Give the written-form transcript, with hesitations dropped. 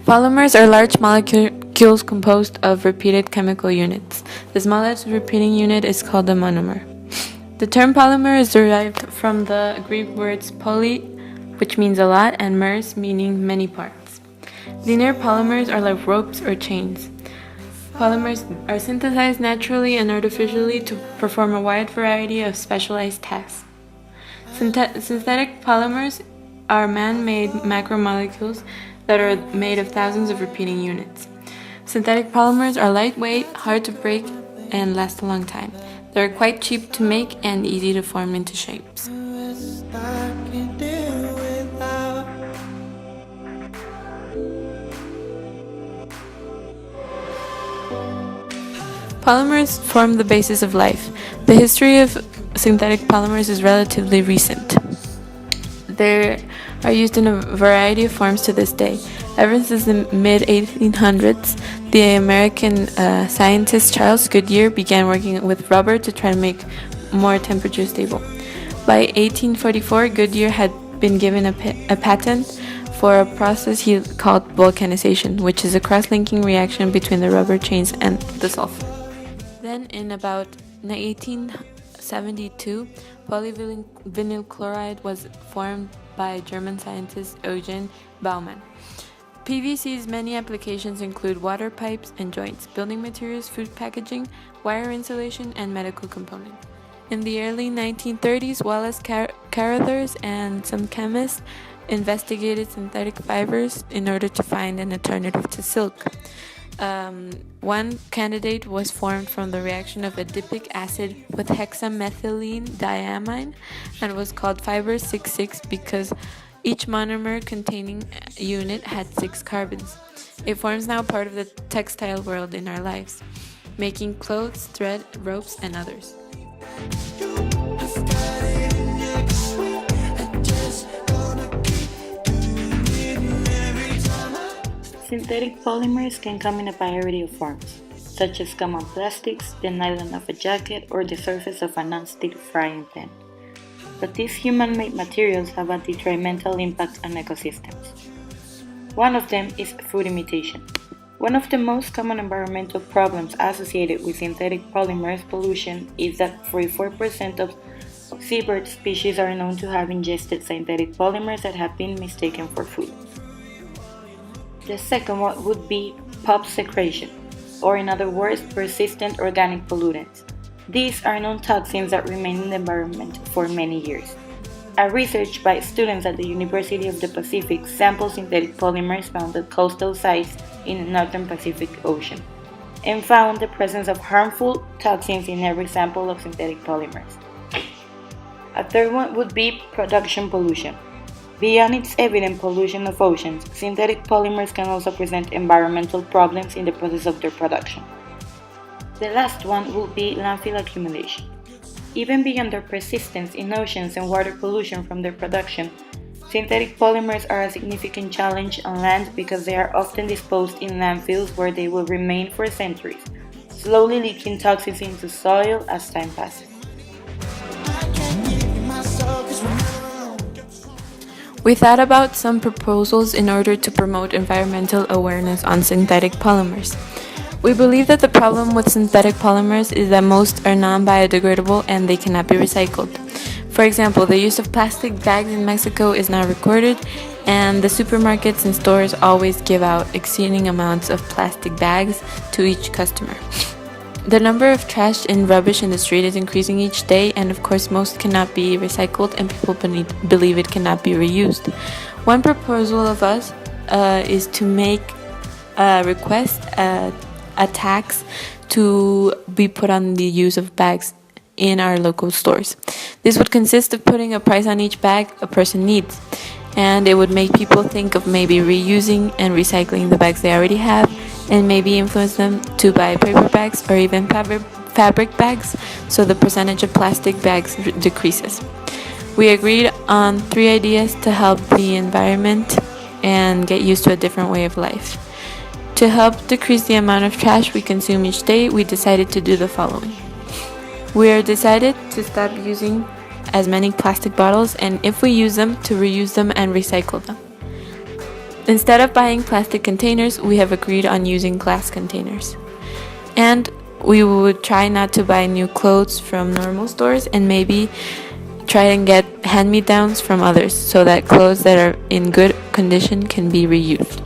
Polymers are large molecules composed of repeated chemical units. The smallest repeating unit is called a monomer. The term polymer is derived from the Greek words poly, which means a lot, and mers, meaning many parts. Linear polymers are like ropes or chains. Polymers are synthesized naturally and artificially to perform a wide variety of specialized tasks. Synthetic polymers are man-made macromolecules that are made of thousands of repeating units. Synthetic polymers are lightweight, hard to break, and last a long time. They are quite cheap to make and easy to form into shapes. Polymers form the basis of life. The history of synthetic polymers is relatively recent. They are used in a variety of forms to this day. Ever since the mid-1800s, the American scientist Charles Goodyear began working with rubber to try to make more temperature stable. By 1844, Goodyear had been given a patent for a process he called vulcanization, which is a cross-linking reaction between the rubber chains and the sulfur. Then, in about 1872, polyvinyl chloride was formed by German scientist Eugen Baumann. PVC's many applications include water pipes and joints, building materials, food packaging, wire insulation, and medical components. In the early 1930s, Wallace Carothers and some chemists investigated synthetic fibers in order to find an alternative to silk. One candidate was formed from the reaction of adipic acid with hexamethylene diamine and was called fiber 66 because each monomer containing unit had 6 carbons. It forms now part of the textile world in our lives, making clothes, thread, ropes, and others. Synthetic polymers can come in a variety of forms, such as common plastics, the nylon of a jacket, or the surface of a non-stick frying pan. But these human-made materials have a detrimental impact on ecosystems. One of them is food imitation. One of the most common environmental problems associated with synthetic polymers pollution is that 44% of seabird species are known to have ingested synthetic polymers that have been mistaken for food. The second one would be pulp secretion, or in other words, persistent organic pollutants. These are known toxins that remain in the environment for many years. A research by students at the University of the Pacific sampled synthetic polymers found at coastal sites in the northern Pacific Ocean and found the presence of harmful toxins in every sample of synthetic polymers. A third one would be production pollution. Beyond its evident pollution of oceans, synthetic polymers can also present environmental problems in the process of their production. The last one will be landfill accumulation. Even beyond their persistence in oceans and water pollution from their production, synthetic polymers are a significant challenge on land because they are often disposed in landfills where they will remain for centuries, slowly leaking toxins into soil as time passes. We thought about some proposals in order to promote environmental awareness on synthetic polymers. We believe that the problem with synthetic polymers is that most are non-biodegradable and they cannot be recycled. For example, the use of plastic bags in Mexico is not recorded, and the supermarkets and stores always give out exceeding amounts of plastic bags to each customer. The number of trash and rubbish in the street is increasing each day, and of course most cannot be recycled and people believe it cannot be reused. One proposal of us is to make a request, a tax to be put on the use of bags in our local stores. This would consist of putting a price on each bag a person needs, and it would make people think of maybe reusing and recycling the bags they already have, and maybe influence them to buy paper bags or even fabric bags, so the percentage of plastic bags decreases. We agreed on 3 ideas to help the environment and get used to a different way of life. To help decrease the amount of trash we consume each day, we decided to do the following. We are decided to stop using as many plastic bottles, and if we use them, to reuse them and recycle them. Instead of buying plastic containers, we have agreed on using glass containers. And we would try not to buy new clothes from normal stores and maybe try and get hand-me-downs from others so that clothes that are in good condition can be reused.